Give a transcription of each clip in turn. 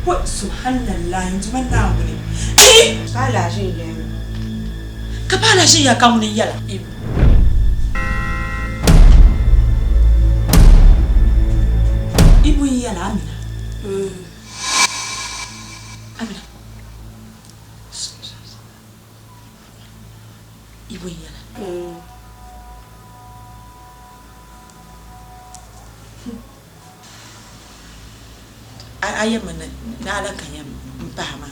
What subhanallah intuman na wuni. Kala shi ne. Ka bala shi ya kamu ni yala. Ibu yala Amina. Amina. Ibu yala. Ayam mana na ala kanyam mpama.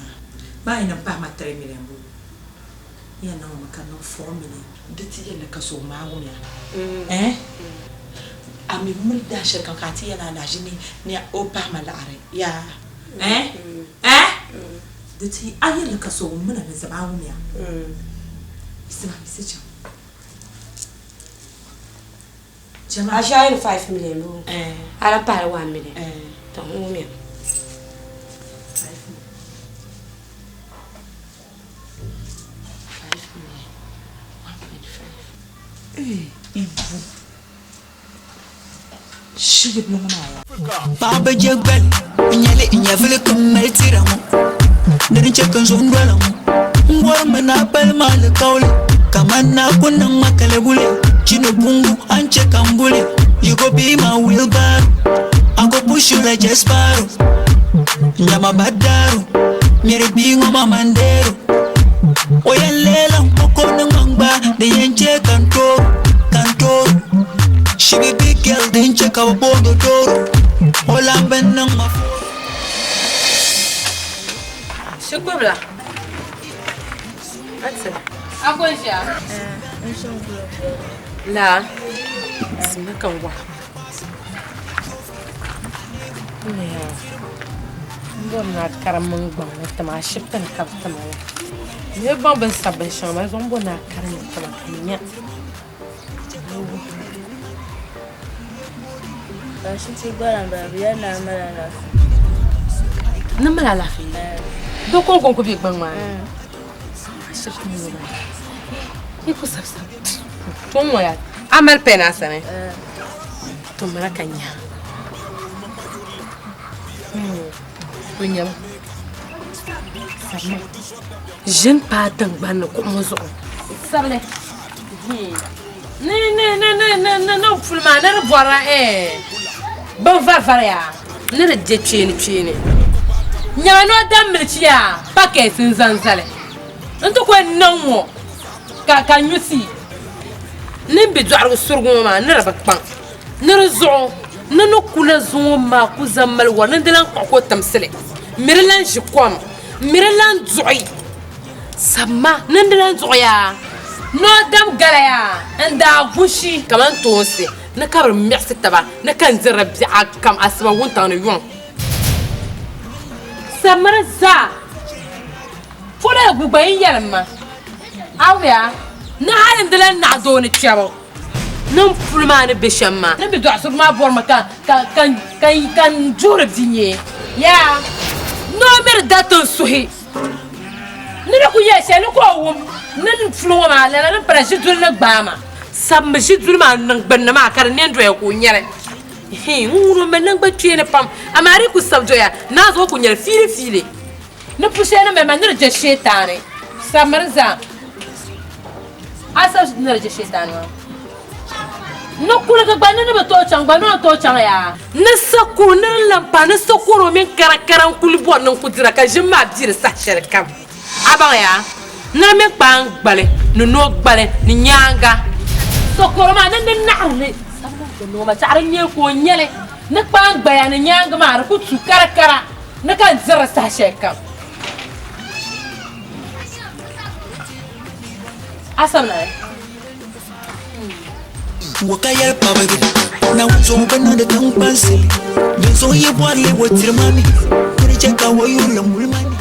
Ba ina mpama 3 million bu. Ya na makano 4 million. Diti ya na kaso mawo ya. Ami mulda shirkan kati ya na jini ni opama la are. Ya. Diti ayi na kaso muna na zamawo ya. Isma message. Jama Ashayin 5 million bu. Ala pa 1 million. Ton umi. Ibu. Shigit mo maya. Baba Jagbal, Nyale Inyavile Kumeltiramu, Nerichakan Zundwalamu, Warmana Palmal Kauli, Kamana Kunang Makalebule, Chinubungu, Anchekambule, you go be my wheelbarrow, I go push you like a sparrow, Nama Badaru, Miri Bingo Mamandero, Oyalela, Okona Mamba, the Yanche Kantor. She be big girl, then check our board the door. All I'm been on my phone. Shukubla. What's it? Akoisha. La. Simakan wa. Yeah. Mbona karamun gbon tama shiptan kaptama. Ne bomba sabbe shama zombona karamun tama kanya. Shinti gwaran babu yana mara lafi. Na mara lafi. Do kon ko bi gban ma. Shirkin ne ba. Iko sabsa. Ton waya. Amal pena sane. To mara kanya. Kunya. Sama. Jeune pas d'angban ko mozo. Sable. Non, fulma na bora bon varvaria ne de chini nya no damilchia packet nzanzale nto ko nanwo ka nyusi ne bidwar surgu ma ne rabakpan ne rezo ne no kula zo ma ku zamal wa ne delan ko tamsile mirlan jikom mirlan zoi sama ne delan zoya no dam galaya anda bushi kaman tonse na kabar merci taba na kan zarabi akam asba wonta no yon samarza fole gugbayin yalma awya na halin dalan na do ni tiabo nan fulma ne beshamma na bi do asur ma bor maka kan jure dinye ya no mer daton suhi ni ko yeshe ni ko wum nan fulwa ma la nan parashi dul na gbama sam shi dul ma nan gbanna ma kar ne ndo ya ko nyere nguro men nan gbatwe pam amari ku sabjo ya na zo ku nyere fili ne pushe na me manir je shetane samarza asa ne je shetane no kula ga gbanna ne to chang ya ne sakku ne lampa ne sakku min karakaran kulbo nan kudira ka jima dir sa sherkam abaya na me kpang gbale no gbale ni nyanga sokoro ma nan naarle sabba no ma taare nye ko nyele na kpang gbaya ni nyanga ma ra ku tu karakara na kan zara sa sheka asamna Wakayal pabagi na uzo bana da kan pansi bin so yi bwale wotir mami kuri cheka wayu la mulmani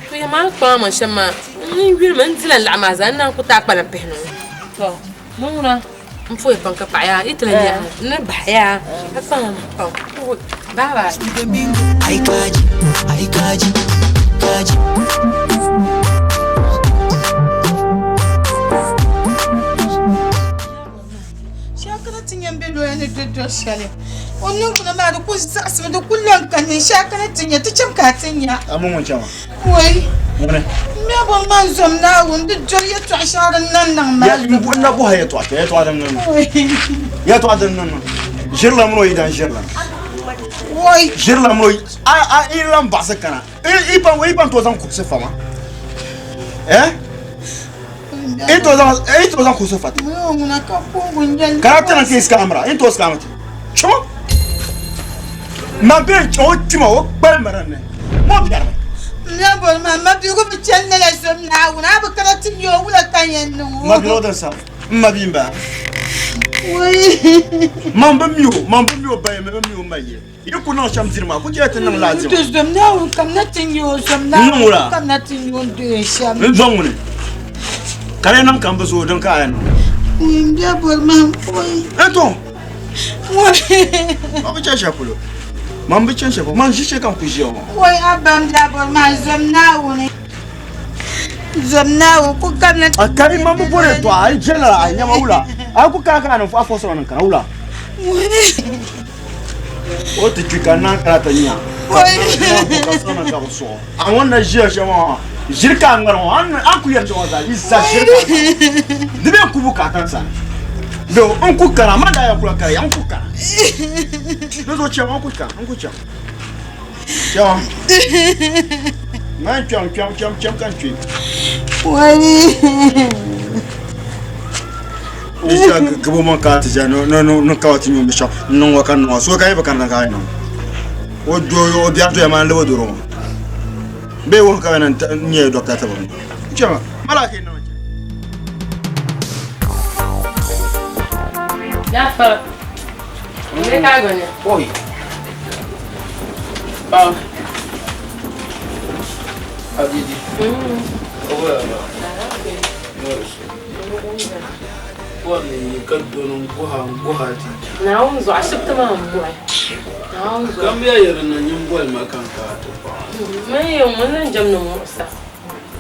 to ya ma kwa ma shama ni wir man tilan la ma zan nan ku ta kpala pehno to muna mfo banka pa ya itlan ya na ba ya asan ko baba ai kaji Shakara tinyambe do ya ne do shale Onu kuna ma da ku sa da kullun kan ne sha kana tinya ta cin ka tinya. Amun mun chama. Wai. Wani. Me ba man zom na wanda joriya ta sharan nan ma. Ya mu bu na bu haye to dan nan. Ya to dan nan. Jirla mun idan jirla. Wai. Jirla mun a ilan ba sakana. Ipan to zan ku se fama. Ito zan ku se fata. Muna ka ko gunjan. Karata na kis kamera. Into skamati. Chuma. Ma ben chima o bal marane. Mo biar. Na bol ma bi ko bichen na la som na una ba kana tin yo wala tanyen no. Ma bi odan sa. Ma bimba. Wai. Mambo mio ba me mio maye. Ida ku na sham zirma ku je tan nan lazim. To som na kam na tin yo som na. Kam na tin yo de sham. Zongune. Kare nan kan bazo don ka ayan. Biya bol ma wai. Eto. Wai. Ma bi chasha kulo. Man bi chasha ko man shishe kan ku jiyo. Wai abam da bol ma som na woni. Som na ko kam na. Akari mambo bore to ai jela ai nyama ula. Ai ku ka nan fa foso nan kan ula. O ti twika nan kala tanya. Wai. Ka sona ka so. An wannan jiya shama. Jirka ngaro an aku yar jawaza isa jirka. Dibe ku buka kansa. Do an ku kana ma da ya kula kare an ku kana. Do zo cewa an ku kana an ku cewa. Cewa. Man cham kan chui. Wai. Isa gabo man ka ta no ka wati mi misha no wa kan no so kai ba kan ka no. O do o biya to ya man lewo doro. Be won ka nan nye doctor ta bani. Cewa malaka no. Ya fara. Me ka gone. Oi. Ba. Adidi. Owa. Wani kaddonon guhati. Na unzo ashibta ma mbuai. Na unzo. Kam ya yaran nan yin bol makanka to fa. Me yo mun jamnu musa.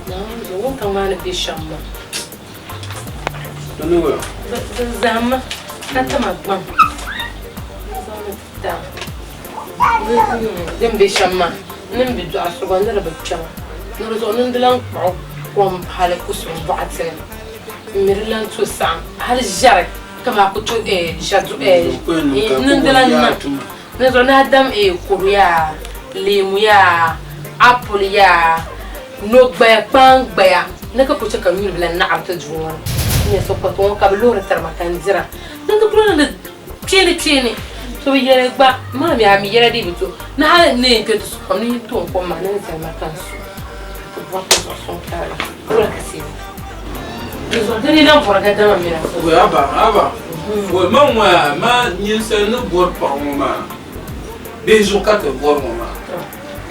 Na unzo won kan ma na bi shamma. Nani wa? Zama kata magban. Zama ta. Dem bi shamma. Nim bi do asban da bacama. Nurzo nan dilan ko hala kusum ba'atsin. Mirlan to sam hal jarek kama ku to jadu nandalan na nazo na dam korea lemu ya apple ya no gba pan gba ya naka ku ta kamil bilan na amta juwan ne so ko to ka lura tar makan jira nan ka kula da chene so yere gba ma mi ami yere di bito na ne ke to ko ni to ko ma na tar makan su ko ba ko so kala kula kasi Ils ont donné l'an pour la gâteau, mais là. Oui, aba. Oui, moi, ma nièce ne boit pas moi. Des jours quatre boire moi.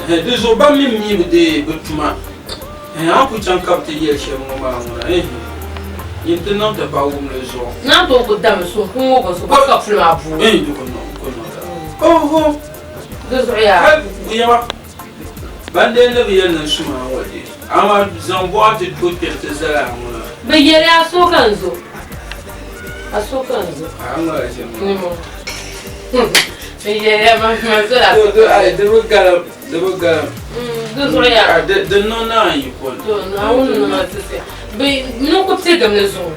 Des jours pas même ni des bâtiments. Et un coup de capté hier chez moi. Il te n'en pas où le jour. Non, donc dame son con, on pas capter ma boue. Eh, du coup non. Oh. Deux rien. Oui, ma. Bande ne vient ne chemin ouais. Ama zamboa te tout te sala. Mais il y a Asokanzo. Asokanzo. Anga c'est moi. Mais il y a ma soeur. De Deux rien. De non non il faut. Non, c'est ça. Mais non comme c'est comme le son.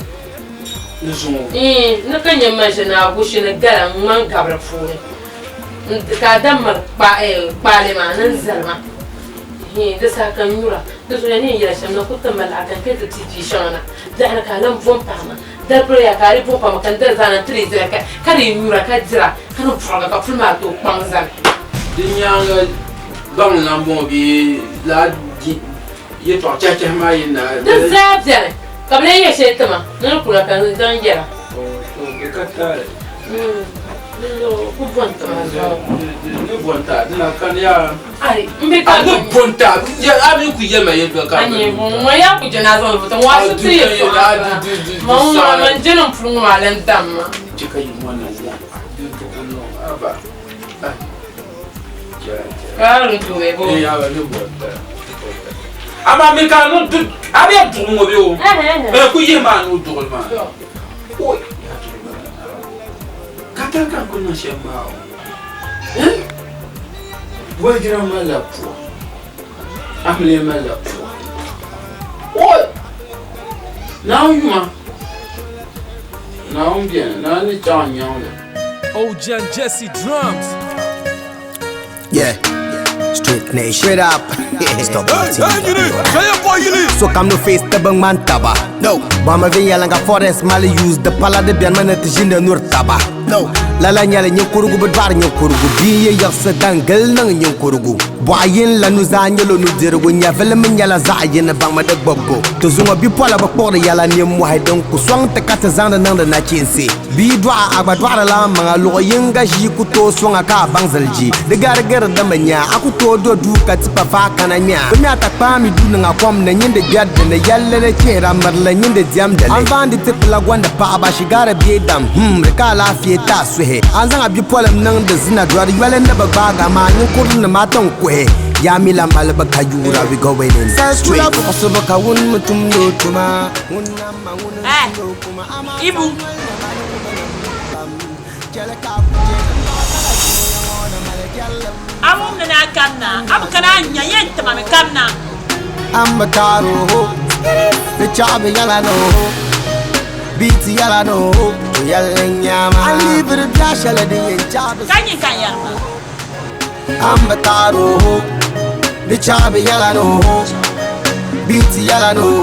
Le son. Ne quand il imagine à bouche le gars man cabra fou. Kadam pa les mains zalma. Da sakan yura da so ne ya shamna kutan malaka kai ta titi shana da ana kalan pompa ma da pro ya kari pompa ma kan da zana tri zira ka kari yura ka jira kan fura ka fulma to kwanzan dinyanga bang na mo bi la ye to cha ma yina da zabjare kabla ya shetama nan kula kan dan jira to ka ta ku bonta ma ne bonta dina kan ya ai mbe ka ne bonta ya abi ku ye ma ye do ka ani mo ya ku jana zo buta wa su ti ye mo man jeno fulungu ma len damma tika yi mo na ya do no aba Claro, tu é bom. Ya ba ne bonta ama me ka no du abi du mo bi o ku ye ma no du ma oi kata ka ko na shema Wajira mala pour. Amle mala pour. Oh! Now you ma. Now bien, now ni chanya. OG and Jesse drums. Yeah. Straight nation. Straight up. Stop so come no face the bang man taba. No. Bama venya langa forest mali use the pala de bian manat jinda nur taba. No. Lala nyale nyokurugu bedwar nyokurugu biye yaksa dangal nang nyokurugu. Boyin la nuzanyelo nudirgu nyavele menyala zayin bang ma de gbogbo. To zunga bi pola ba pore yala ni mo hay donc swang te kata zanda nang da na chinsi. Bi dwa agbadwar la manga lo yinga ji kuto swanga ka bangzalji. De gar gar da manya akuto do du katipa fa kana nya. Nya ta pa mi du nga kwam na nyinde gadde na yalle na kera marla nyinde diam dale. An bandi tipla gwanda pa ba shigara bi dam. Ka la fieta suhe. An zanga bi pola nang da zina dwar yale na baga ma nyin kurun na matan kwe. Yami la malba kayura we go in straight so baka won mutum do tuma wonna ma wonna do kuma ama Ibu amu na kamna abu kana nya yenta ma kamna amba taro the chabe yala no biti yala no yalla nyama ali bir dashala de chabe kanyi kanya amba taro the chabe yala no biti yala no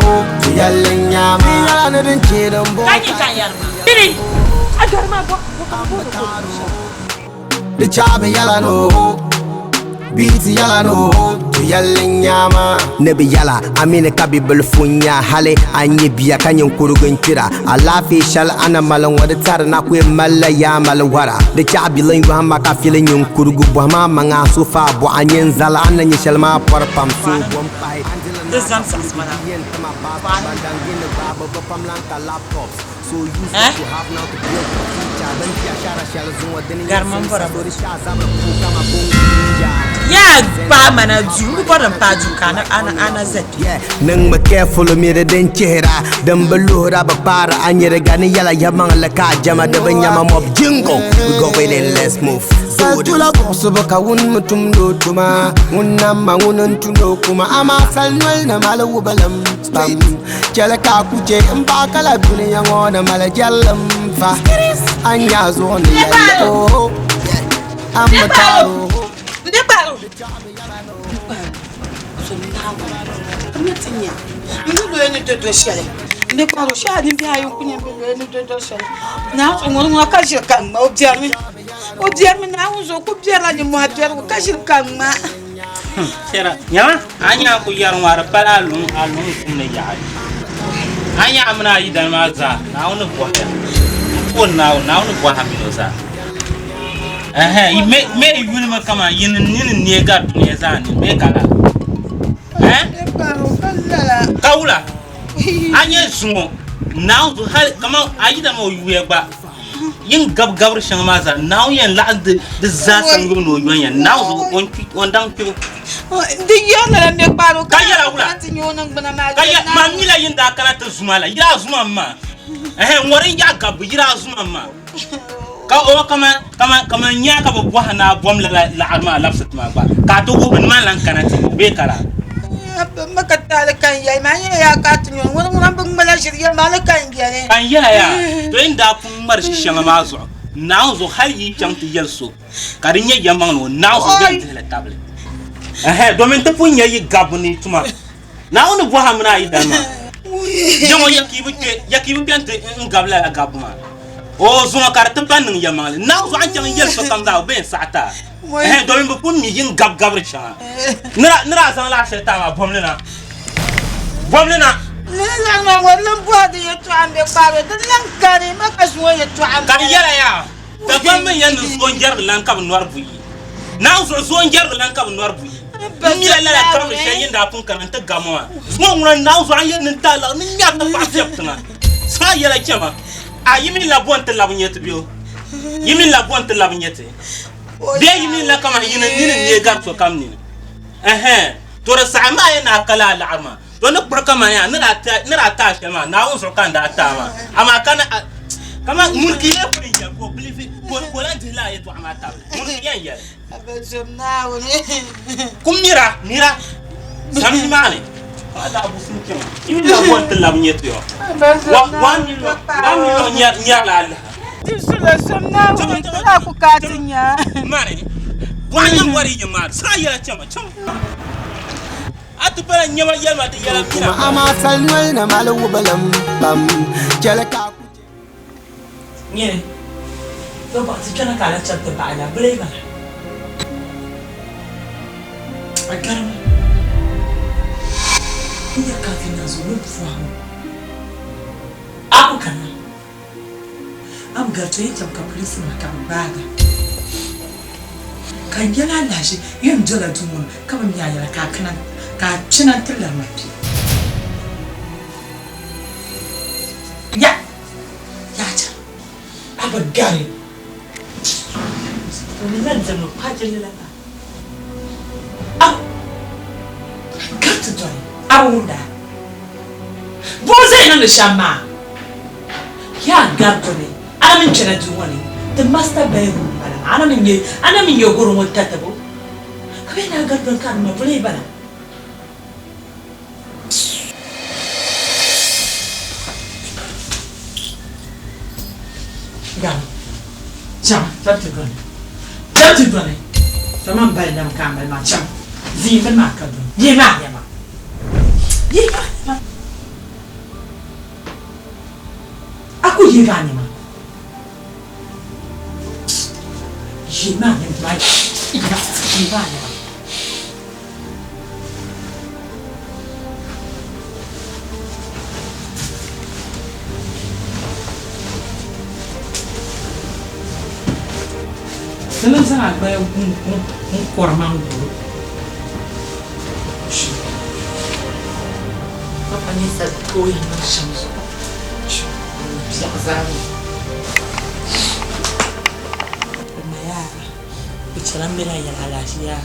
yalla nyama yala no den chedon bo kanyi kanya biri agarma bo the chabe yala no biti yala no yalla nyama nabi yala amine kabibul funya hale anye biya kanyen kurugun kira alafi shal ana malan wada tar na ku malla ya malwara da chabi lan ba ma ka filin yin kurugu ba ma manga sufa bu anyen zala anan yi shalma parpam su bom pai de zam sas mana so you to have now to build future dan ya shara shal zuwa dan garman bara kama ya ba mana ju baran pa ju kana ana zet nang ma careful mi da den chehra dan balura ba para anyere gani yala yamang la ka jama da banyama mob jingo we go with it let's move so tula boso baka won mutum do tuma wonna ma wonon tundo kuma ama salwal na malawu balam spam kala ka kuje in ba kala duniya ngona mala jallam fa anya zo ne oh amma taro de baro Amatinya. Ndu ene dodo shele. Ne baro shadi bi ayo kunya bi ene dodo shele. Na ngoro ngwa ka shil kan ma objarmi. Objarmi na unzo ku bjara ni mo hatwer ku ka shil kan ma. Sera. Nya anya ku yar ngara pala alun kumne yaai. Anya amna yidan ma za. Na onu bo ya. Ko na onu bo ha mino za. Me yuni ma kama yin ne ga ne za ni me kala. Kaula anya zumo now to hal kama ayida mo yueba yin gabr shanga maza now yan la de za san gum no yonya now on dan pi de yana ne baro kaya wula kaya mamila yin da kana ta zumala ira zuma ma ngorin ya gab ira zuma ma ka o kama nya ka bo hana bom la arma lafsat ma ba ka to go ban man lan kana ti be kala makatala kan yai manya ya katunyo wani wani bin mala shirya mala kan yare kan ya to inda kun mar shi shanga mazo na zo har yi can ti yelso karin ya yamman no na zo ga ta table domin ta fun yayi gabuni tuma na wani bo hamna yi dan ma jamo yakibu bente ngabla la gabuma o zo karta panin yamman na zo an can yelso kan da ben sata domin bu kun mi yin gabri shanga nira san la sheta ma bomlena nila ma wallan bodi ya to ambe baro dan lan kare maka suwa ya to ambe kan yara ya da ban men yan so jar lan kab noir buyi na so jar lan kab noir buyi mi la kam shayin da fun kan ta gamwa so ngran na so an yin ta la ni ya ta pa septana sa yala kema a yimi la bonte la bunyete bio yimi la bonte la bunyete be yimi la kama yin ni ne gar so kam ni to ra sama yana kala la arma to ne burka ma ya nira ta shema na un so kan da ta ma amma kana Kama mun kiye ko ya ko blifi ko la de la yeto amata. Mun kiye ya. Abazom na woni. Kum mira. Samni mane. Ada abu sunke. Ina ko telam nyeto yo. Wa nya la. Tisula somna woni kala ku katinya. Mane. Wa nya wari jama. Sa ya chama. Atu para nyama yalma de yala mina. Ama salwel na malu balam bam. Jalaka Nye. To ba ti kana kala chapter ba na breva. Agarma. Iya kafina zulu fuamu. Aku kana. Am gato yin tamka police na kan baga. Kan yana lashi yin jira tumun kama mi yaya ka kana ka cinan tillar mafi. Ya. Gary. Nan da mu fajin lala. Got to join. Awunda. Boze nan da shama. Ya garto ne. Ana min cina tuwani. The master bedroom bana. Ana min yo gurun wata tabo. Kabe na garto kan ma bule bana. Jam, that's good. That's good. Someone buy them camel, my chum. Even Marker. Yema. Aku Yivanima. Yema, right? Yivanima. Dalam sana bayar korman dulu. Apa ni satu yang macam tu? Siapa? Maya, bicara mira yang alasia.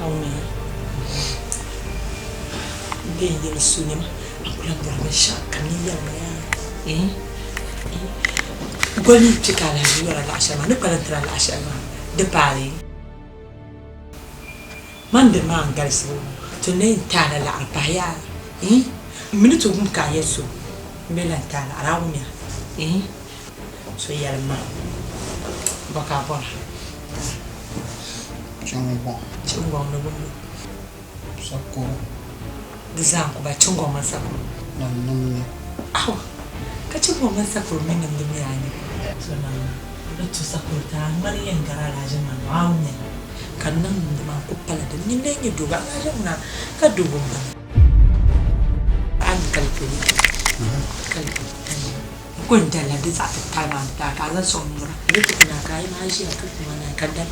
Awalnya, dia yang sunim, aku nak bersyak kami yang Maya. Goli cikala yura la ashama ne kalantara la ashama de pali man de man galsu to ne tala la arpaya minuto gum ka yeso mela tala arawnya so yalma baka bora chungwa no bondo sako dizangu ba chungwa masako namne aw ka chungwa masako menam de miani itu sakurta mari yang gara raja manawnya karena memang kupala dan nilainya juga aja mana kadubung an kali kuntala di satu taman tak ada sombra itu kena kai masih aku mana kadang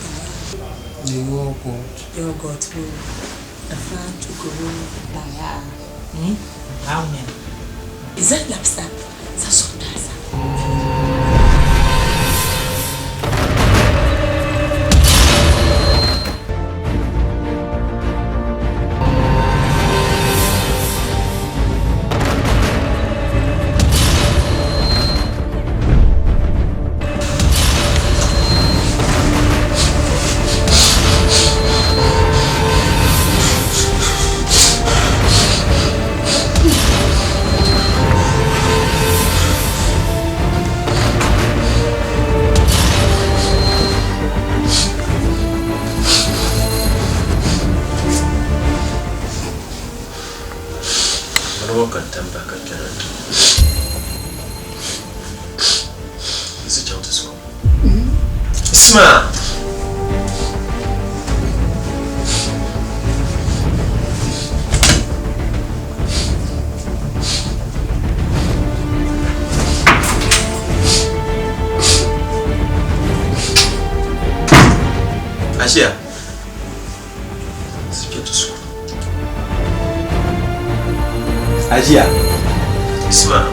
yogurt afan cukuru daya awnya izan lapsa sasodasa Isma. Asia. Asia. Isma.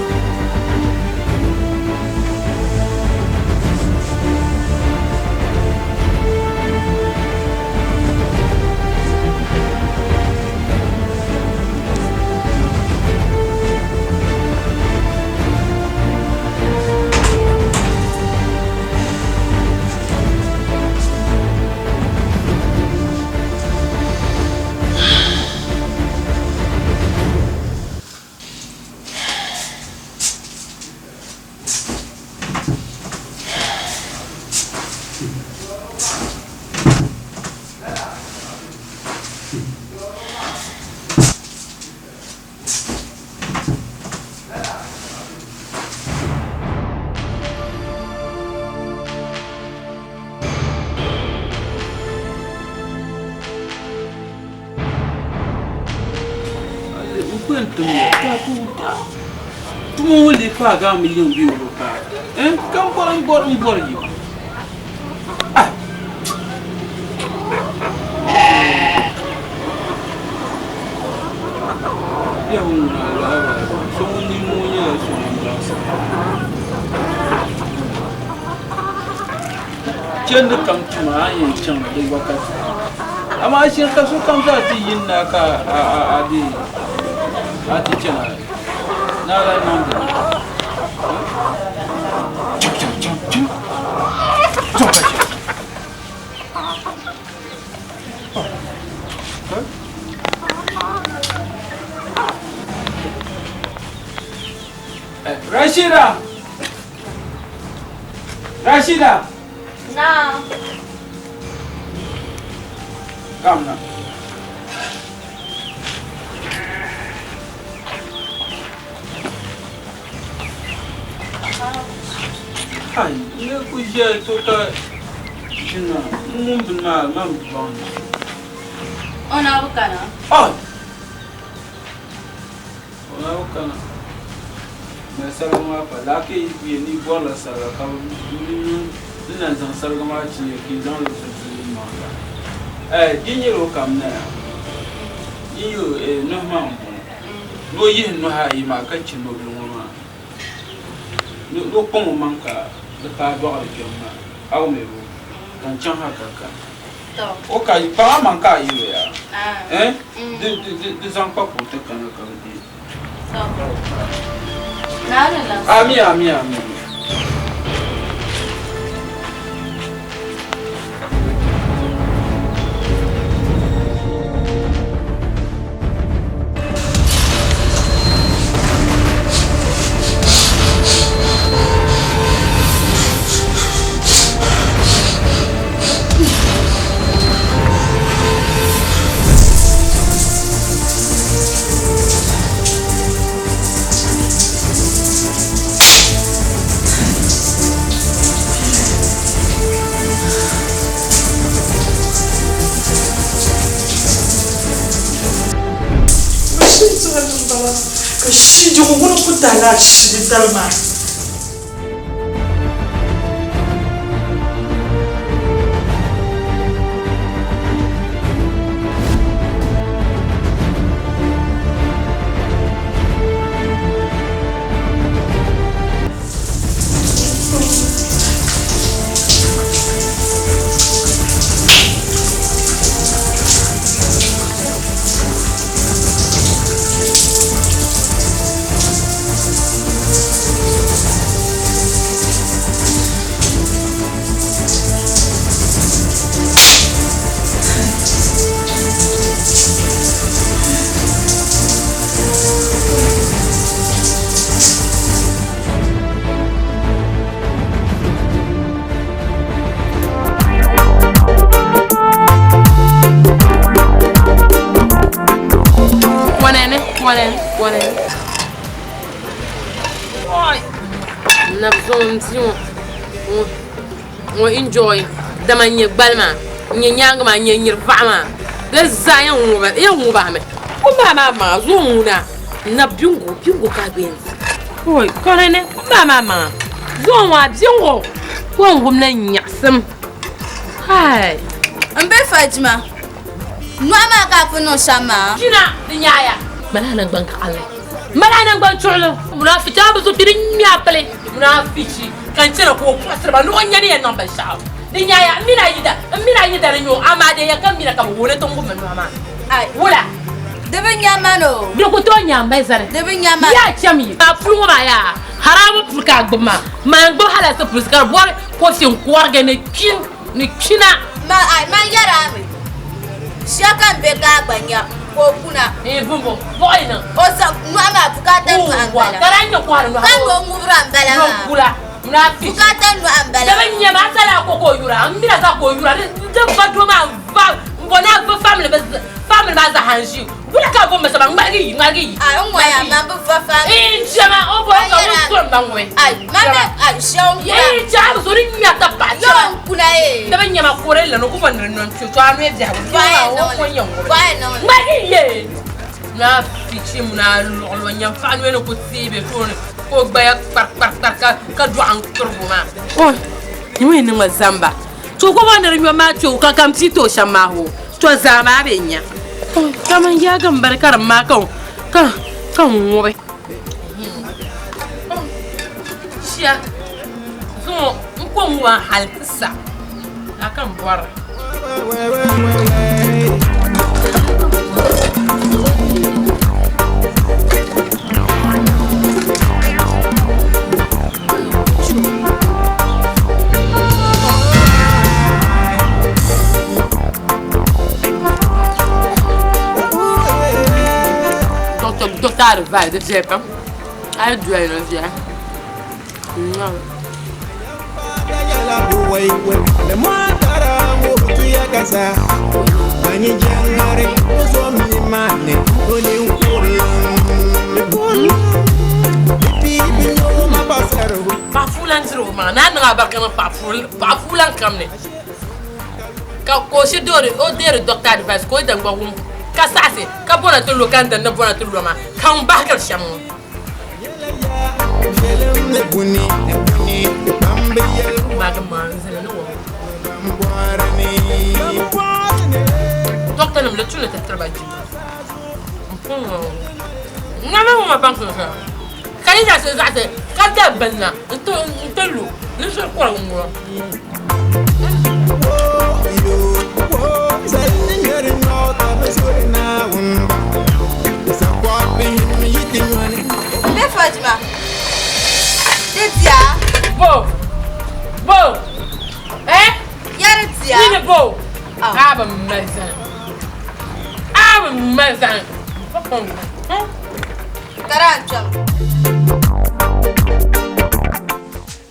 Tout le monde n'est pas à 1 million d'euros. Hein? Quand on boit, ah! Tiens, le camp, tu m'as un tiens, les vacances. Ah, ma chère, quand on comme ça, tu y en a à dire. Ah, tu tiens. Là, là, non. Rashida! Rashida! No. Come now. Ai, eu podia tocar. Não, mundo mal, não bom. Ona bukana. Oh! Ona bukana. Mas salama pa daqui e bola sala ka ina zan sargama ci ke zan rubuta ma. Dinheiro kam na. Iyo normal. No yin no ha yi ma ka ci no ma. No como manca de pa do ke ma. Au me bu. Kan chan ha ka. O ka yi pa manca yi ya. De zan pa po te kan ka di. Nada lá. Ami. Je suis tellement. One. Oi. Na zonzi on enjoy dama nye balma nye nyanga ma nye nyirva ma da zayan wuba me kuma mama zo muna na bingo ka benzi oi korene kuma mama zo wa bingo ko ngum na nyasam hai ambe Fatima mama ka funo sama jina nyaya malana banka alle malana ban cholo munafita bazo tirin mi apele munafici kan tira ko kwasra no nyani en namba sha dinya ya mina yida renyo amade ya kan mina ka wole to ngum mama ai wala debe nyamano de ko to nyamba zare debe nyama ya chami ba fulu ba ya haramu fulka gbama man gbo hala sa fuskar bor ko sin kwarga ne kina ma ai man yara mi shaka be ka gbanya ko kuna bumbo boyna o sa mama bukata nu ambala karanyo kwaro no kan go ngubra ambala no kula munafici bukata nu ambala debe nyama sala ko yura mbira sa ko yura de badoma va mbona va family hanji. Wala ka bomba sa magi. Ai on ya mambo fafa. Jama o bo ka ko bangwe. Ai mama ai shon. Jama so ni nyata pa. Yo kuna da ban nyama kore la no ko ban non to anu e dia. Vai no. Magi ye. Na fichi muna lo nyam fa anu no ko sibe ko gba ka do an turbuma. Oh. Ni we ni mazamba. To ko ban rinyo ma to ka kam ti to shama ho. To zama benya. Kama ya gambar karam ma kan wobe. Shia. So, ko mu wa halkisa. Akan bora. Doctor vai de jepa. Ai doei no dia. Não. Pafulan zero man. Na nga bakana pafulan kamne. Ka ko si dore o dere doctor advice ko dan gwa wum. Kasase ka bona to lokan dan na bona to loma kan bakar shamu docteur nam le tu le travail ngama ma banque ça kali da se zate ka da banna to lu ne se ko ngwa Me Fatima. Tia. Bo. Yar tia. Ni bo. Aba mazan. Karancham.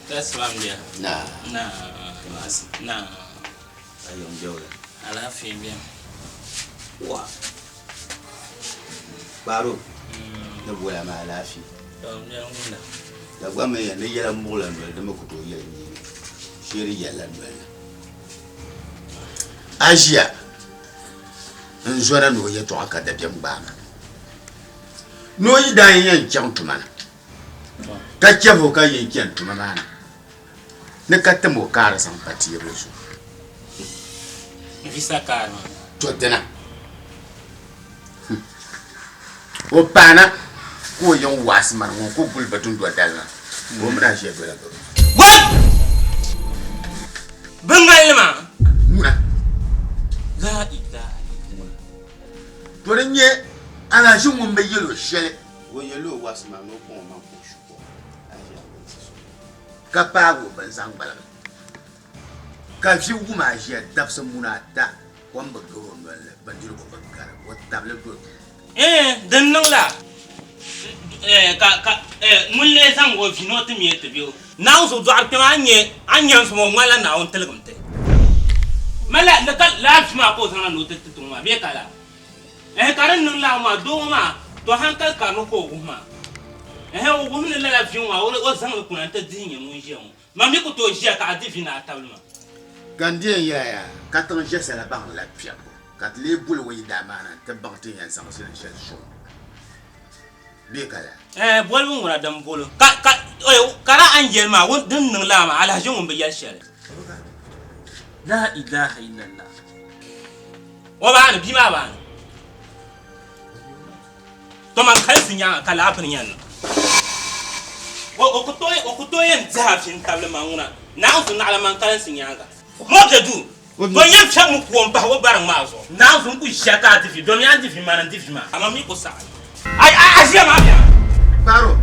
That's what I'm there. Nah. Ayom jawla. Alafi bien. Wa. Baro. Da bola ma lafi. Da gwa me ne yela mbulan da ma kuto yela ni. Shiri yela ndwela. Asia. Nzora no ye to aka da biam bana. No yi dan yan chantuma. Ka chavo ka yin chantuma mana. Ne katamo kara san pati reso. Visa kara. Totena. O pana ko yon wasman ko gulbatun do dalna. Mo mna je do la do. What? Bengalma. Muna. La ida. To renye ana shi mun be yelo shele. Wo yelo wasman no ko ma ko shuko. Ka pa go ban san bala. Ka fi wuma je dafsa muna ta wamba go no le bandiru ko bakara. Wo table do. Dan nan la mulle san go fino to mi to biyo na so do arte anya so mo mala na on telegumte mala la ka la ma ko san no te to ma be kala karan nan la ma do ma to hankal ka no ko ma o go min la fi ma o san ko na ta dinye mun je mo ma mi ko to je ka adi na tablu ma gandien ya ka tan je sala ba la pia kat le bul wo yidamana te bakte yan san sen shel show be kala bol mun wala dam bolo kara angel ma won din nan la ma ala jun be yal shel la ilaha illallah wa ba an bi ma ba to man kan sinya kala apin yan o ko to yan zafin table ma nguna na on na ala man kan sinya ga mo de du do yam chamu ko mpa wo barang mazo na on ku shaka tifi do mi antifi ma antifi ma ama mi ko sa ai asia ma bia baro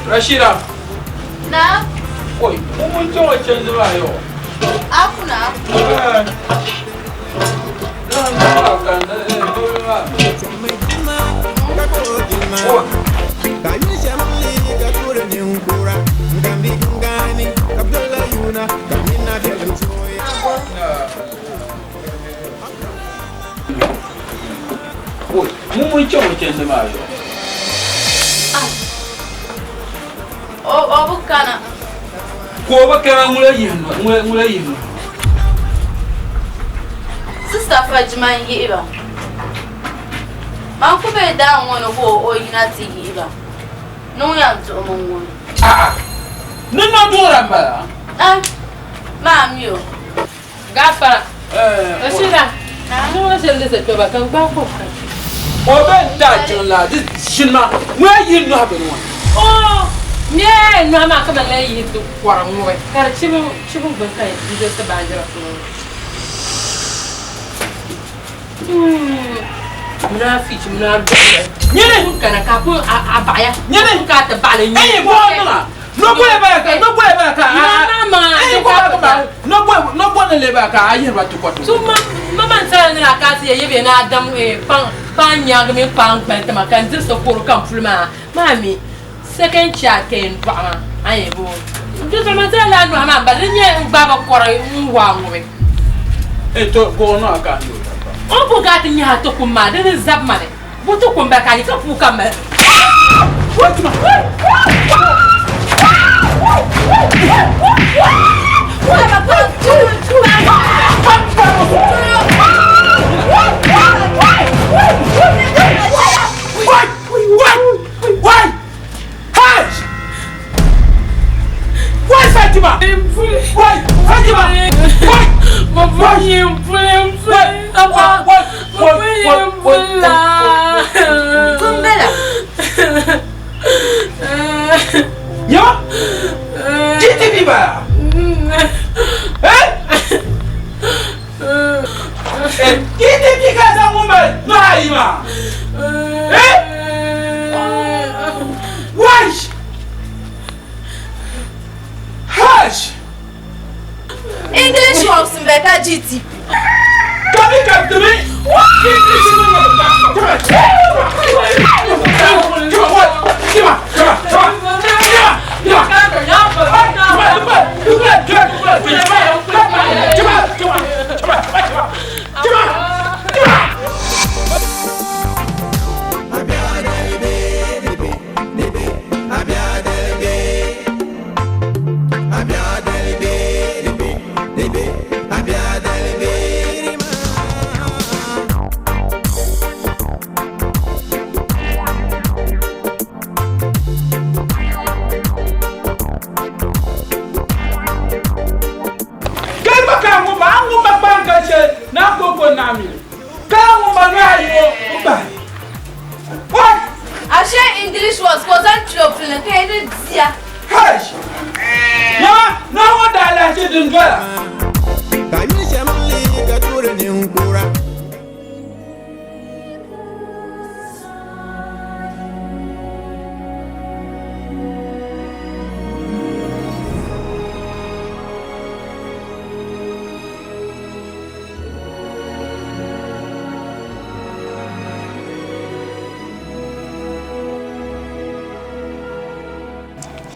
Rashida. Na? Oi, mun ce wacce zuwa yau. Akuna. Mun ce wacce zuwa yau. O bukana. Ko bakana mula yin. Sister Fajima yi iba. Man ku bai da wani ko o yina ti yi iba. No ya to mun wani. Nun na dora ba. Ma'am yo. Gafara. Rashida. No wa sel de se ba kan ba ko. O ben da jola dis shinma. Wa yin no haben wani. Oh, nie, no ma ka bala yi to kwara ngwe. Kar chibu ban kai di se ba jira ko. Muna fici muna dole. Nyene kana ka ko abaya. Nyene ka ta bala ni. Eh bo na. No boy ba ka. No le ba ka ayi ba to kwato. So mama nsala ni la ka ti yebe na adam pan nyang mi pan ta makan dis so ko kan fulma. Mami, second chat ken ba ayi bo. Just ma nsala no ma ba nye baba kwara nwa ngwe. To go no aka ndo. On peut garder nya to kuma de zab mane. Bo to kumba ka ni ka fu ka me. What ma? English works in better GTP. Come to me. English was concentrated in the Hush! No one dilated in Gala.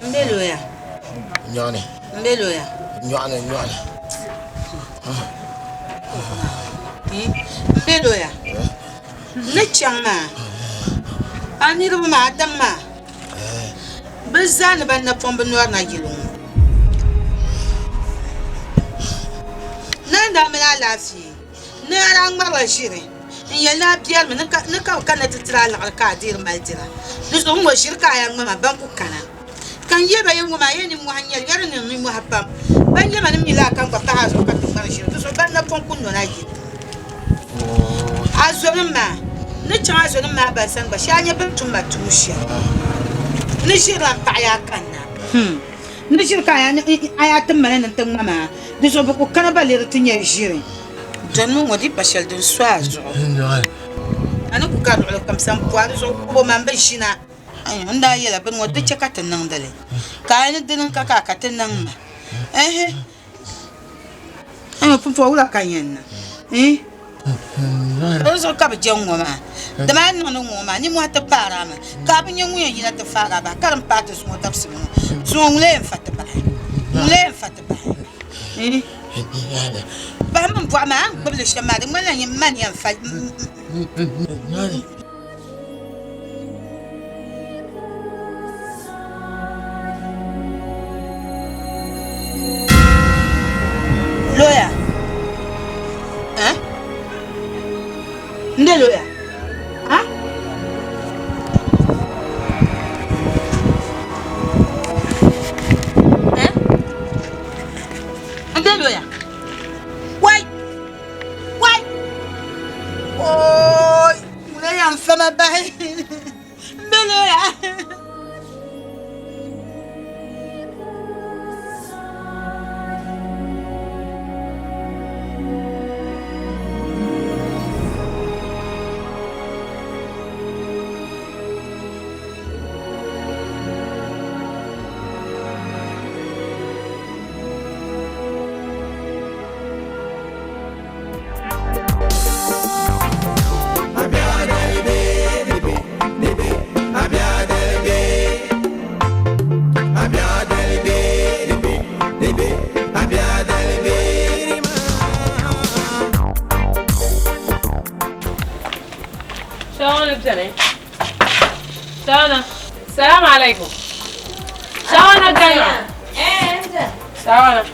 Mbeloya. Nyani. Mbeloya. Nyani. Mbeloya. Ne changma. Ani ru ma damma. Bezan ban na pombe noir na gilon. Nanda me la lafi. Ne arang ma bashire. Yalla biar me ne ka kana titra la ka dir maldira. Duso mo shirka yang ma banku kana. Kan yeba yengu ma yeni mu hanyar yarin ni mu habam ban yeba ni mila kan ko ta hazo ka tumar shi to so ban na fon kun no na yi azonin ma ni chan azonin ma ban san ba shanya ban tumba tushiya ni shiran pa ya kanna ni shirka ya aya tumma nan tun mama ni so ba ko kana ba le tinya shirin jannu wadi bashal din swazo Ana ku ka do kam sam puari so ko man be shina. Ai nda yela ben wo de cheka tan nan dale. Ka ni din ka tan nan ma. Ai pu fo wala kan yen. Eso ka be jongo ma. Da man no ma ni mo ta para ma. Ka be nyu yen yina ta fara ba. Karam pa ta so ta fsi mo. So ngule fata ba. Ba man bo ma ba le shama de man yen man yan fa. Lawyer. Nde lawyer. Nde lawyer. Why? Oh, mulai yang sama baik. Nde lawyer. السلام عليكم. شلونك دايما؟ شلونك؟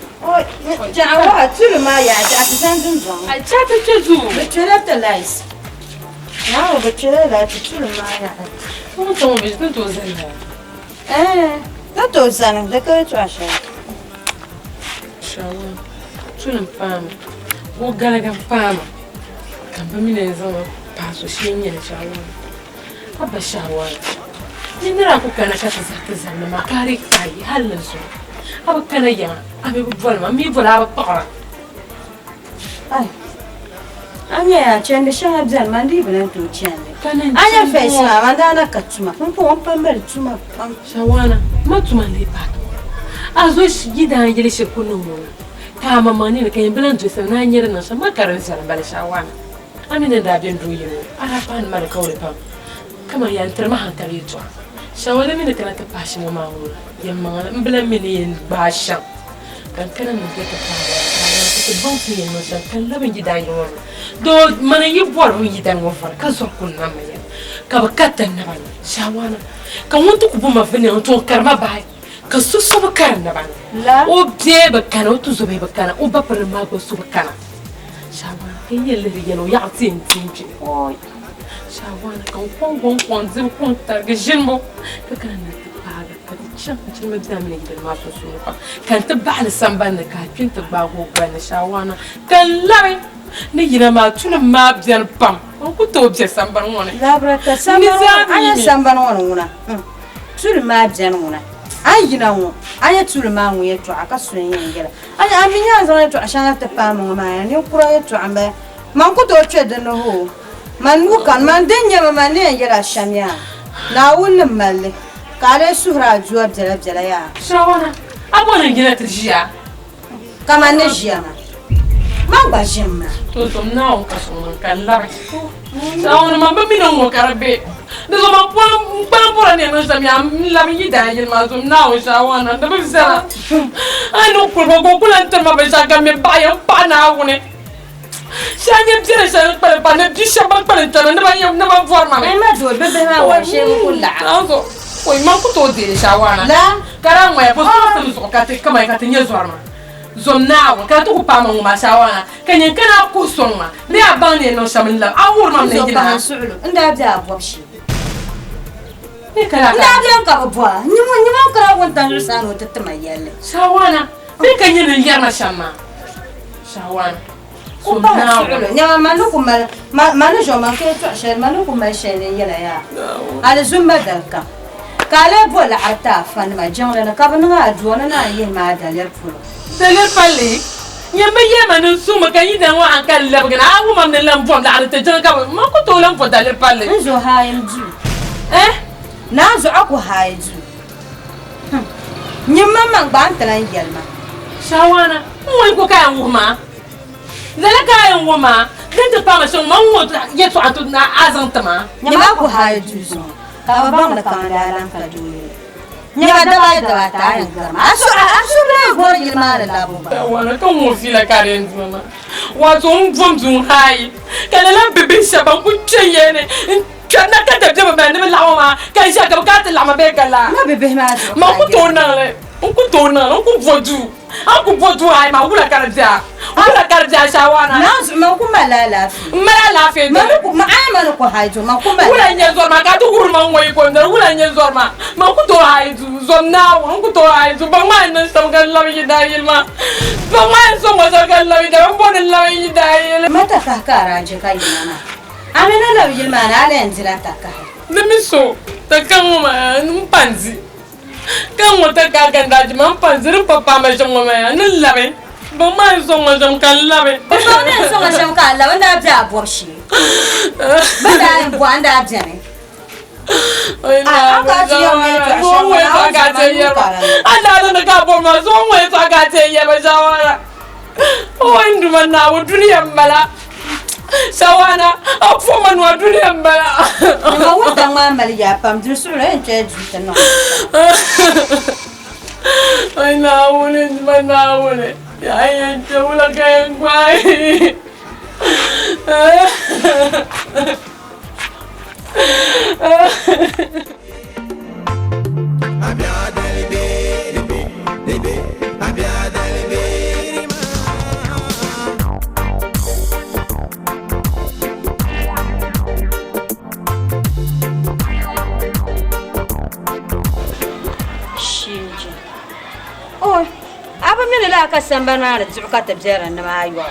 جاوات شنو ما يا جات زنزم. جات تجو. بتشربت لايس. يا بتشربت شنو ما يا. انتم بيجتوا توزنها. لا توزن ذكرت عشان. شلون؟ شنو فاهم؟ وقال كم فاهم. كم بمين زمان باسو شيء شلون؟ أبى شهوات. نراكو كنا كتزحزح ما كاريك تاي هالنسو. أبى كنا يا أبى بقول ما مي بقول أبى طقرة. أنا عشان شهر زين ما ندي بنا توجيني. أنا فيش ما أنا كتشما. كم بمبر تشما. شوانا ما تمالي بعد. أزوج جدا يجلس يكون نمونا. كاما ماني لكن بلان جسنا نيرنا شما كارنسنا بلا شوانا. أمين دابين رويو. أنا فان ما نكوري بام. كما ينترمها تريتوا. شوانا مين كنا تباشي ما معقول. يما بلا مين باشا. كان نجيت تبغى فيه مثلا كان لا بنجي دايما دو من يبغى بنجي دايما وفر كسر كلنا مية كبكتة نبان شوانا كون تكبو ما فيني أنتوا كرما باي كسر سو بكرنا بان لا وبدي بكنا وتزوبي بكنا وببر ما بسو بكنا شوانا هي اللي يلو يعطين تيجي أوي شوانا كون زي كون ترجمو كنا كان مبدأ من يقدر ما تسوق كان تبع للسنبان كان تبع هو بين شوانا كان لا نيجي ما تقول ما بدي البام وكنت أبغى سنبان وانا لا بركة سنبان أنا سنبان وانا تقول ما بدي وانا أي نوع أنا تقول ما هو يتوع كسرين ينجلا أنا أمين أنا يتوع عشان تفهم ما يعني وكرا يتوع ما كنت أتشد إنه هو من كان من الدنيا ما نيجي الشمية ناول الملك قال سهرة جواب جلا يا شوانا أبغى نجينا ترجع كمان نجينا ما بجمع توتم ناو كسرنا كان لا شوانا ما بمينه كربي ده ما بقول أنا نسمي لا بيجي داعي ما زوم ناو شوانا ده بفسر أنا بقول أنت ما بيشاك من بايم باناونه شاني بزير شاني بان ديش بان ترى نبغى فورما ما دول ببها وشيء كلها Oi, mas eu tô dele, Shawana. Lá? Caramba, é você que não quer ter cama, quer ter nhezorma. Zonao, quer tu upar uma Shawana. Quem é que não costuma? Nem a banha não chama lá. A urma nem de lá. Ainda há de haver shi. E cara. Ainda há de haver boa. Ninguém quer aguentar o sano de temayele. Shawana, vem que ele não quer mais chamar. Shawana. Zonao. Não, mas não como, mas não já mas que tu achas, mas não como é cheio de ela. Ale zumba dalka. Kala bola ata fan ma jangla na kabana adwana na yin ma daler fulo daler pali yamba yema no suma kan yidan wa an kan labgana awu mam ne lam fom da arta jan ka ma ko to la dan fo dale palle nzo haayim du na zo aku haayi du nyimma man gban talan yelma shawana mo ko kayan wuma dala kayan wuma dan ta fama shan man wo ya to atu na azantama nyima ku haayi du so ka ba na kan dalan ka du nyima da ta yan garma asu na gor yelma la buba wala kan mo fila karen mama wato mvom zun hayi kana la bebe shaba ku cheyene kana ka da jaba ban ne lawa ma ka sha ka ka ta lama be kala na bebe ma ku tona le ku tona ku vodu aku vodu hayi ma wula karja shawana na ma ku malala fe ma ayama ko hayi to ma ku malala wula nye zorma ka tu hurma ngoy ko ndar wula nye zorma ma ku to hayi zomna ku to hayi ba ma nan sam kan lawi yidayil ma ba ma so mo kan lawi da bon lawi yidayil mata ka karaje kai na amena lawi yil ma na len zira takka nimiso takkan ma mpanzi kan wata ka kan daji man panzi rin papa ma jongo ma nan lawe ba ma so mo jam kan lawe ba ne so mo jam kan lawe na ja borshi ba da en bo anda jane ai na ka ji yo me to so mo ta ka te ye anda na ka bo ma so mo ta ka te ye ba jawara o indu man na wo duniya mala shawana afo man wa duniya mala ma wuta ma mali ya pam du su le je ju ta no ai na wole man na wole ya ya te wala ka ngwai la ka sambana da zuka tabjara na mayo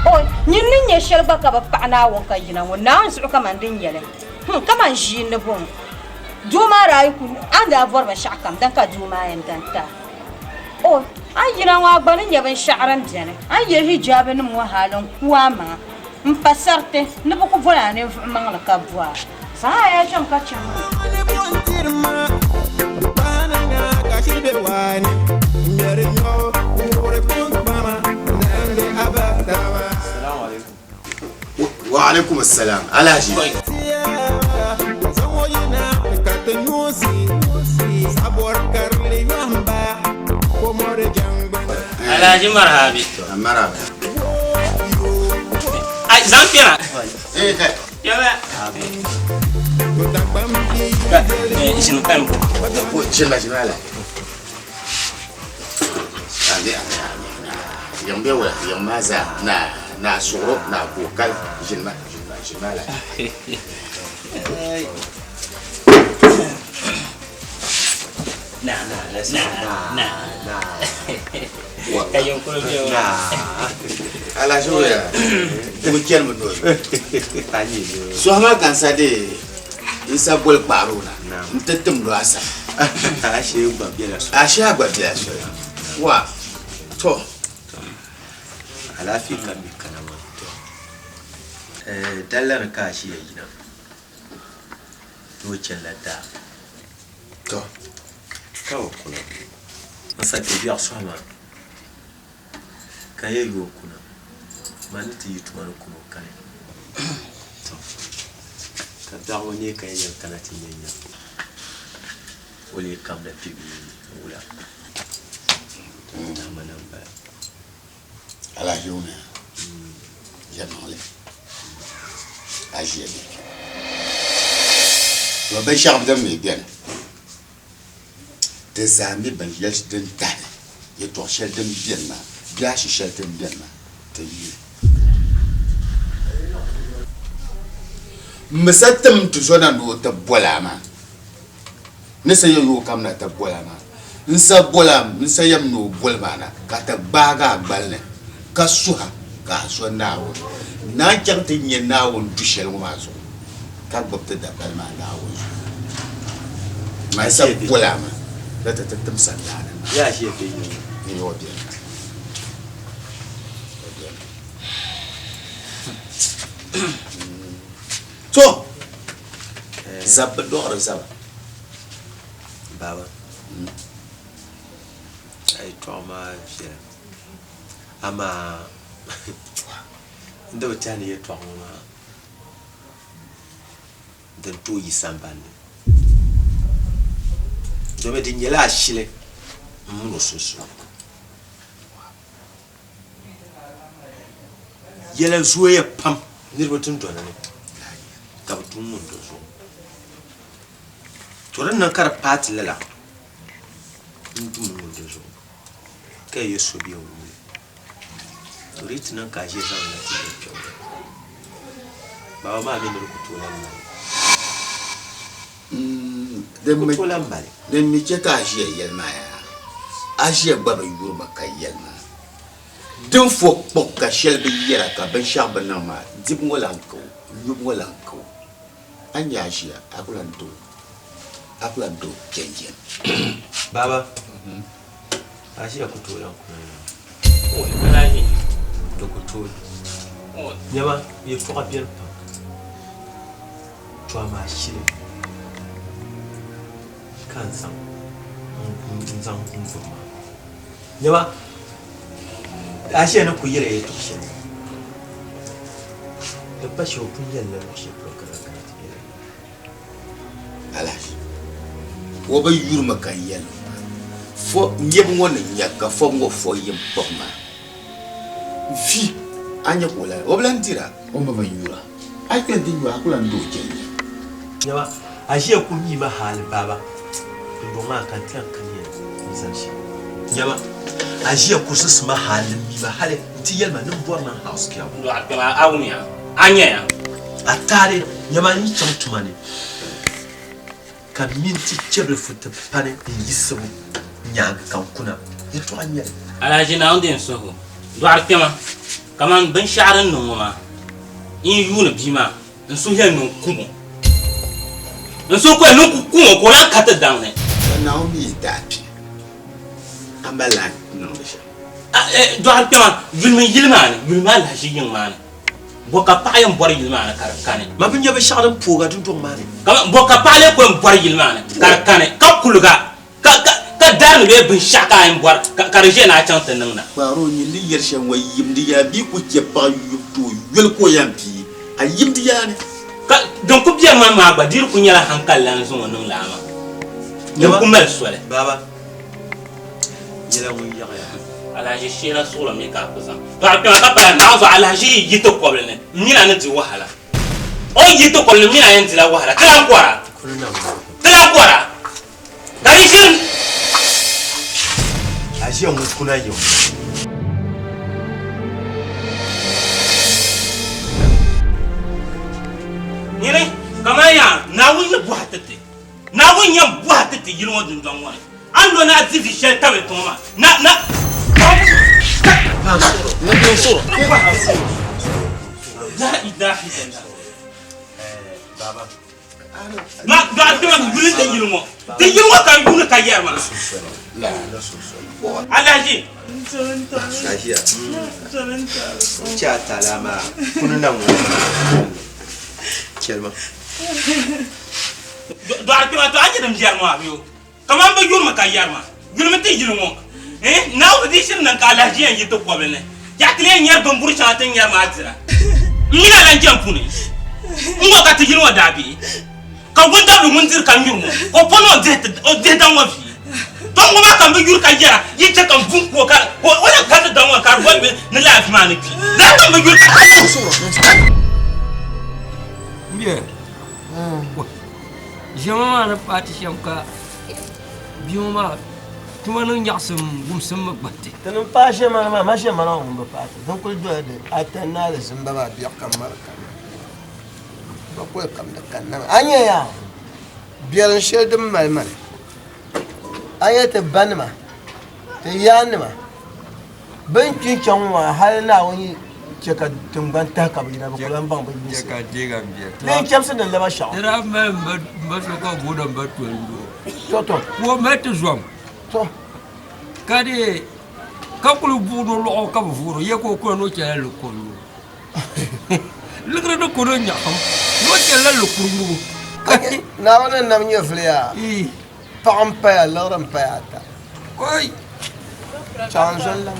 o nyinnin ya shalba ka ba pana won ka yina won na zuka man din yele kaman jin ne bon duma rai ku anda vor ba shakam dan ka duma yan dan ta o an yina wa gbanin yaban sha'ran jane an yi hijabin mu halan kuwa ma mpasarte ne ba ku vola ne man la ka bua sa ya jam ka chan وعليكم السلام على جي على جي مرحبا مرحبا اي زامبينا ايه يلا شنو كان شنو شنو yang bewa yang maza na suro na bokal jinma la na kayo ko na ala joya ko kel mo do tani so ma kan sa de isa bol paruna mtetem do asa ashe gba bia so wa to alafi kan bi kana wato dallar ka shi yayi nan to cellata to kawo kuna masa ke biya sama kaye yo kuna mani ti yituma kuma kai to ka dawo ne kai yan kana tin yanya wali kam da tibi wala manan ba ala jona jamale ajiye wa ba shab da me bien des amis ben yesh den tane ye to shel dem bien ma bia shi shel dem bien ma te yi masatam tu zona no ta bolama ne se yo kam na ta bolama nsa bolam nsa yam no bolmana ka ta baga balne ka suha ka so nawo na jamta nye nawo dushel mo mazo ka gbopta da balma nawo ma sa bolama da ta tattam sallana ya shi yake ni yo bien Zab door zab. Baba. Ai trauma fiye. Ama ndo tani ye trauma. Den to yi sambane. Do me din yela shile. Muno susu. Yela zuwe pam nirbo tun to nane. Ka tun mun do so. Toran nan kar party lala. Tun mun do so. Kai yeso biyo. Torit nan ka je zan na ti. Ba ma be no ku to nan. Den mi ce ka shi yelma ya ashe baba yurma ka yelma den fo pokka shelbi yera ka ben shamba na ma dib ngolan ko yub ngolan ko anya shi akulan do kenjen Baba ashi ya kutola ko Ala ji do kutola nyama ye fo bien pa toi ma shi kansan nzan kumfuma nyama ashe na ku yire to shi da bashi ku yalla shi prokara alash wo ba yurma ka yelma fo nyeb ngona nyaka fo ngo fo yim pokma fi anya ko la oblantira o ma yura ai kan din wa akulan do kenjen nyama ashe ku yi ma hal baba ma kan tan kan yi san shi yaba ajiya kursu su mahalin mi mahale ti yalma nan buwar nan house kiya do akela awunya anya ya atare yaba ni chantuma ne kan minti chebe futa pane yisu nyaga kan kuna yato anya alaji na ondin so do akema kaman ban sharan nan ma in yuna bima in so hen nan kumo in so ko nan kumo ko la kata down ne Naomi dapi ambala no bisha do akema yulma la shi yin man boka payan bor yilmana karakane ma bin yabe sharan poga tun ton mane kama boka pale ko bor yilmana karakane ka kuluga ka dan be bin shaka en bor karje na chanta nangna baro ni li yershen way yimdi ya bi ku ke pa yubtu yul ko yampi a yimdi ya ne ka don ku biya ma ba dir ku nyala hankalan so wonon lama ne ku mel sole baba jela mu ya alaji shira sura mi ka kusan to akema ka pa na zo alaji yito problème ni na nti wahala o yito problème ni na nti la wahala tala kwara dari shin ajiya mu kuna yo Nire, kamaya na wunya buhatete. Na wunya buhatete yilwo dundon wa. Ando na zivi shel tabe toma. Na soro. La ilaha illallah. Baba. Ma da tuma gulin de yilwo. De yilwo kan gulu ka yerma. La so. Alaji. Ajiya. Cha talama. Kunu nan Kelma. Do akima to anje dum jarma biyo. Kaman ba yurma ka yarma. Yurma te yilwo. Na wadi shin nan ka alaji yan yito ko bene. Ya tile nyar ban buru cha tan yarma atira. Mina lan jampuni. Ngo ka te yilwo dabi. Ka wonda lu munzir kan yurmo. Ko pono de dan wa fi. Don go ba kan ba yur ka yara. Yi te kan bun ko ka. Wala ka dan wa ka bo ne la fi mani pi. Da kan ba yur ka. Bien. Jama na pati shamka. Bioma tuma no nyaksum gumsum magbati. Tanum pashe mana ma she mana on ba pati. Don ko do de atanna le simba ba biya kamar kan. Ba ko kam da kan na. Anya ya. Biyan shedum malmal. Anya ta banma. Ta yanma. Bankin canwa har na wani ka tumban ta ka bina ba kulan ban bin je ka je ga biya ne chamsa da laba sha tira ba so ka godan ba to to wo metu zom to kadi ka kulu budo lo ka bufuro ye ko no chala lo ko lugra do ko nya kam no chala lo ko Na wannan nam nye flia. Pam pa loram pa ata. Koi. Chanson lam.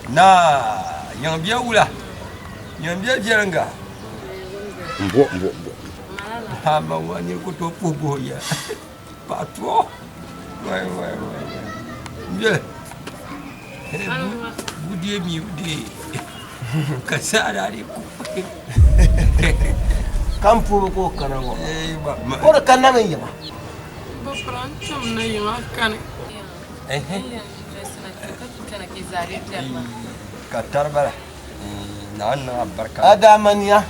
Nah, yang biar ulah. Yang biar jarangga. Mbo. Hamba wani kutopo boya. Patro. Wai. Biar. Budi mi budi. Kasara ni ku. Kampu ko kana go. Ko da kana mai yama. Ba prantum na yama kana. Katar bala. Nana barka. Ada mania.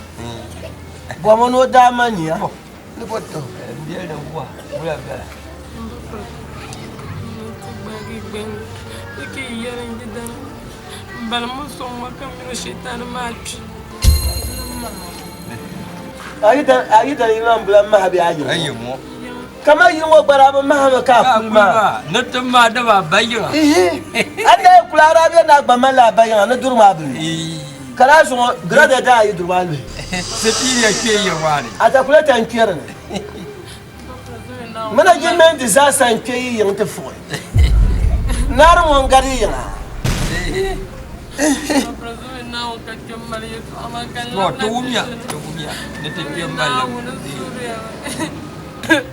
Bomono da mania. Ni boto. Dia dah buah. Mula bala. Bagi ben. Iki yaran jidan. Bala muso makam ni shaitan mati. Ayida imam bla mahabi ayo. Ayo mo. Kama yungo baraba mahama ka kulma. Natuma da ba bayyana. Anda kula arabiya na ba mala bayyana na durma bi. Kala so grada da yi durma bi. Sepiri ke yi wani. Ata kula tan kiyar ne. Mana jimen disaster ke yi yin ta fo. Nar mon gari yana. No, tuumia. Nete mbala.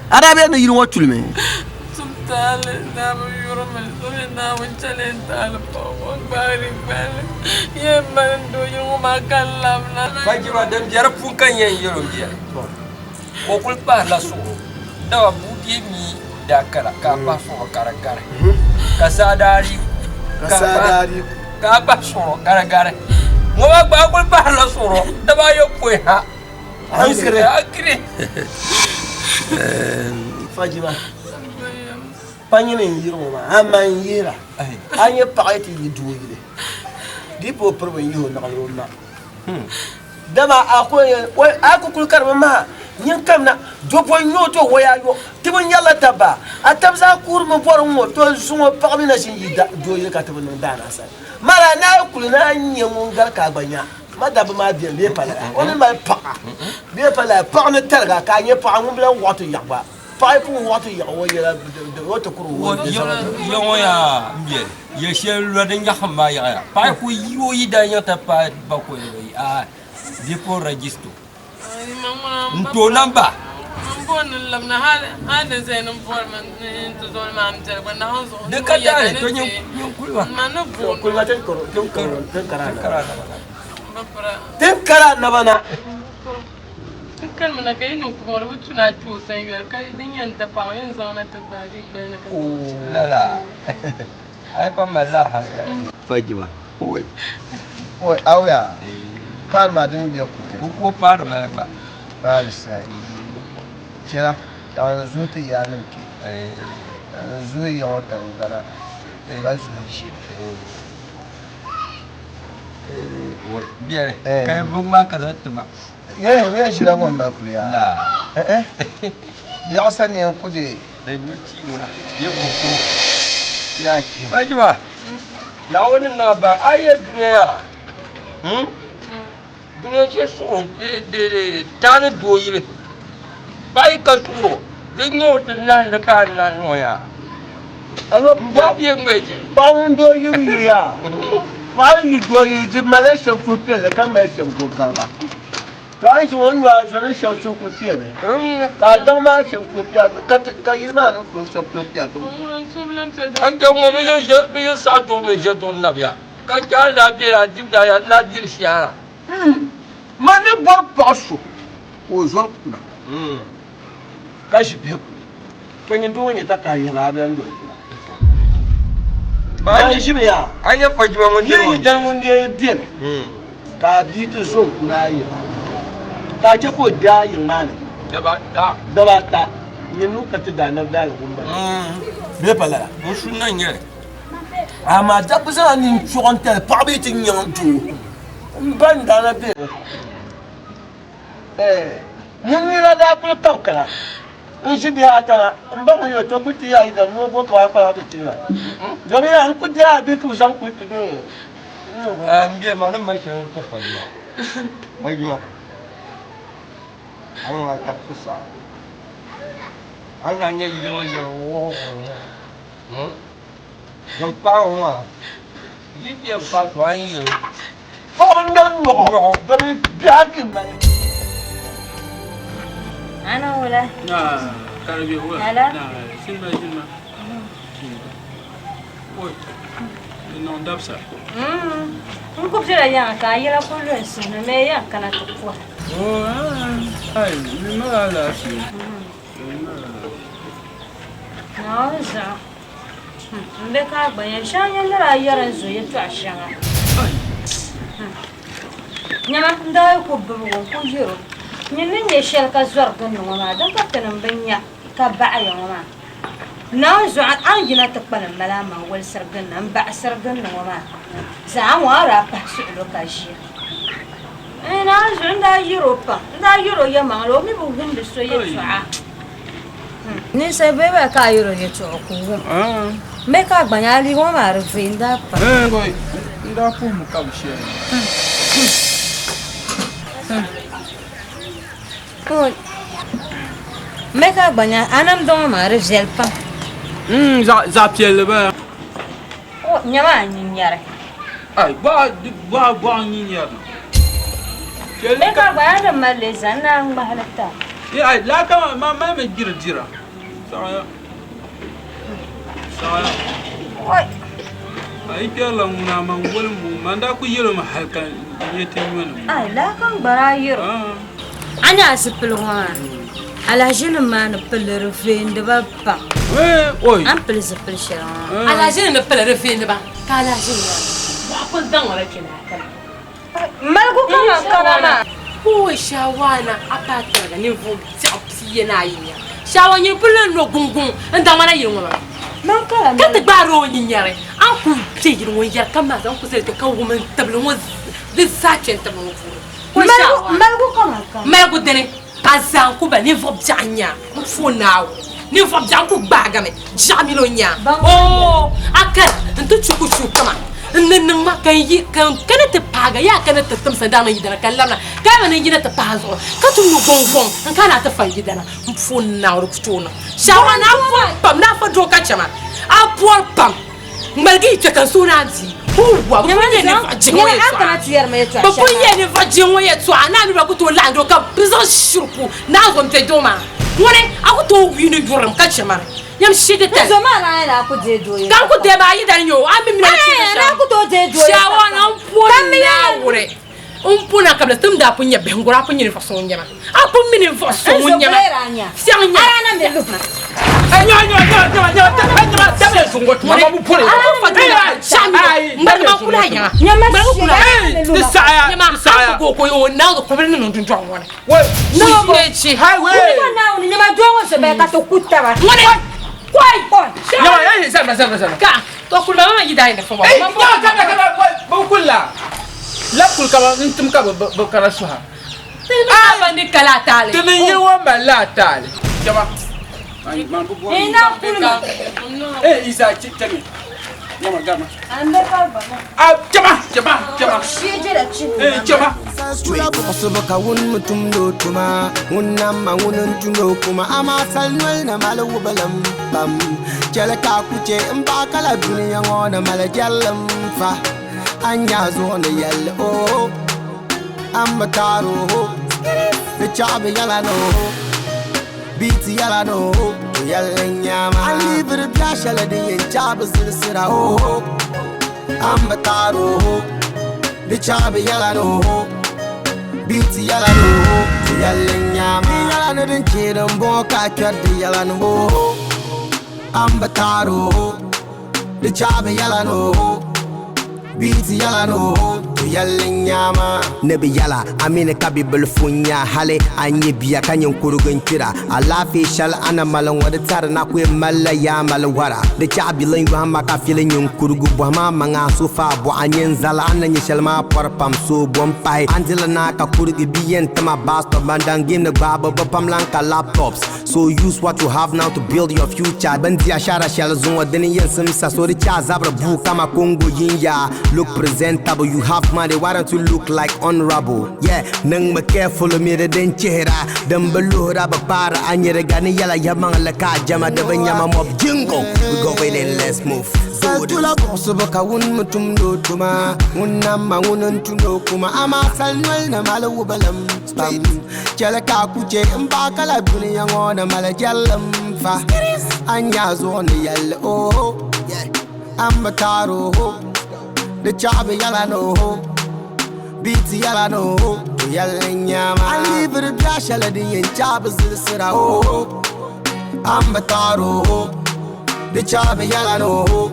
Arabiya no yiro tulme. Sumtale na bu yoro mel so na bu chalen tal po bari bari. Ye man do yoro makallam na. Fajiwa dan jar fukan yen yoro biya. Ko kulpa la so. Da budi mi da kara ka pa so kara. Kasadari. Ka pa so kara. Mo ba kulpa la so. Da ba yo ko ha. Akire. Fajiba panyine yiro ma aman yira anye paati yiduire dipo probe yiho na kaloma dama akoye we akukul karma nyin kamna jopo nyoto waya yo tibo nyala taba atabza kurmo bor mo to sumo pagmi na sin yida doye ka tibo ndana sa mara na kulina nyen ngar ka gbanya madaba ma bien be pala on ma pa be pala pa ne terga ka nye pa ngum bla wato yakba pa pu wato yawo yela wato kuru yo ya mbie ye shel lo de ngamba ya pa ku yiwo yida nyata pa ba ko a dipo registro nto namba mbon lamna hada zainum forman to zon ma am tar bana hanzo de kadare to nyum kulwa manu kulwa ten koro ten karana Tem na bana. Kan mana kai no kuma rubutu na to san yar kai din yanta fa yan zauna ta bari bayan ka. Lala. Ai pa mala ha. Fajiwa. Oi. Oi, auya. Par ma din biya ku. Ko par ma ba. Par sai. Kira ta zuta yanin ki. Zuwa yawa ta ngara. Ba su shi. Biar kayak bunga kada tuma. Ya shira mon ba kuliya. Ya san ne ku je da muci muna. Ya ko ya ki. Fajiwa. Na wani na ba ayat ne. Dunia ce so de tane doyire. Bai ka so. Dingo tan da kan nan noya. Alo ba biye ngeje. Ba un doyire ya. Why you go to Malaysia for the commercial go cover? Try to one was a show to conceal it. I don't mind to put that you know, so put that. And the woman is just be a sort of a jet on Navia. Can't I did I think I had not this year? Money bought possible was up now. Cash people. When you're doing it, that I have done. Ba shi ya an ya faji ba mun yi dan mun je din ka bi ta so na yi ta ce ko da yin ma ne da ba ta yin nuka ta da nan da kun ba be pala mun sunan ye ama da bu sa ni chonte pa bi tin yan tu ban da na be mun ni la da ku ta kala Nsi dia atala, mbak yo to kuti ya ida mo bo kwa kwa to tira. Jori an ku dia bi ku sang ku tu. Nge mana mai ke ko fa ni. Mai ni. Ang la tap sa. Ang la nye yo wo. Yo pa wa. Yi bia pa twa yi. Con đơn ngộ cái giá gì mà Ano wala? Kalau dia buat. Ada? Sini. Oi. Non dapsa. Nko psira yang kaya la ko lo sina me ya kana to kwa. Ai, ni mala si. Naza. Mbeka banya shanya la yaran zo yetu ashanga. Nyama ndai ko bubu ko jiro. Nyen ne shel ka zor ko no ma dan ka tan banya ka ba ya ma. Na zo an jina ta kpana malama wal sargan nan ba sargan no ma. Za mu ara pa su lo ka shi. Na zo nda jiro pa. Nda jiro ya ma lo mi bu gum de so yetu a. Ni se bebe ka jiro yetu ko. Me ka banya li ko ma rfinda pa. Boy. Nda fu mu ka shi. Meka banya anam dong ma rezel pa. Za piel ba. Oh, nyama nyinyare. Ai, ba nyinyare. Meka banya ma leza na ngbahalata. Ai, la ka ma me jira. Saya. Oi. Ai piela na mangol mu manda ku yelo ma halkan yete nyone. Ai, la kan barayiro. Anya sipilwa. Ala jene man pelere vende ba pa. Oi. Am pelese pelshera. Ala jene pelere vende ba. Kala jene. Ba ko dan wala kina. Malgo kama kama. Ko shawana apata ga ni vo tsi na yinya. Shawa nyi pelen no gungun nda mana yinwa. Man kala. Ka te gbaro nyinyare. An ku te yirwo yar kama zan ku se te ka woman tablo wo de sachen tablo wo. Malgo kama kama. Malgo dene. Azan ku ba ni vo bjanya. Fu nawo. Ni vo bjan ku gbaga me. Jamilo nya. Oh, akal ntu chuku chukama. Nen ma kan yi kan kana te paga ya kana te tum sa dana yidana kallamna. Ka ba ne yina te pazo. Ka tu no gongon. An kana te fa yidana. Fu nawo ku tuna. Shawana fu pam na fa do ka chama. A por pam. Malgi te kan sunanzi. Uwa, nyamani ne fajingo yetu. Akana tiyar me yetu. Babu ye ne fajingo yetu. Ana ni bakuto lando ka bizon shurku. Na gomte doma. Wone akuto wini yuram ka chama. Yam shide te. Zoma na na ku de do ye. Kan ku de ba yi dan yo. Ami mi na ti. Na ku to de do ye. Shawana mpona wure. Umpuna kabla tumda punya bengura punya ni fason nyama. Apu mini fason nyama. Siang nyama. Ana me lukma. Isa cicani. Mama gama. Ande kalba. Jama. Shijira chi. Jama. Osoboka wun mutum do tuma wunna wunun tuno kuma ama salwal na malu balam bam jala ka kuce in ba kala duniya ngona mala jallam fa anya zo ne yalla o amma taro the chabe yalla no biti yalla no yalla nyama ali bir dashala de chabe silsira o amma taro the chabe yalla no biti yala no yalla nyama yala no den kidan boka kyaddi yala no ambataro de chabe yala no biti yala no yallin yama nabi yala amina kabibul funya hale anyi biya kanyin kurgun kira alafi shal ana malan wada tar na ku malla ya malwara da chabilan yu hamma ka filin yin kurgu bo ma manga sufa bo anyin zala anan shal ma parpam so bom pai anjila na ka kurgi biyen tama basto bandangim na baba pamlan ka laptops so use what you have now to build your future bandi ashara shal zunwa deni yen simsa so the cha zabra bu kama Congo yinya look presentable you have money why don't you look like honorable yeah nang ma careful me de den chehra dan balura ba para anyere gani yala yamang la ka jama de banyama mob jingo we go in and let's move Tula bosuba ka wun mutum do tuma wunna ma wunun tuno kuma ama salwal na malu balam spam jala ka kuje in ba kala duniya ngona mala jallam fa anya zo ne yalla oh yeah I'm a taro the job yalla no beat yalla no yalla nyama I live the dash yalla the job is the sira oh I'm a taro the job yalla no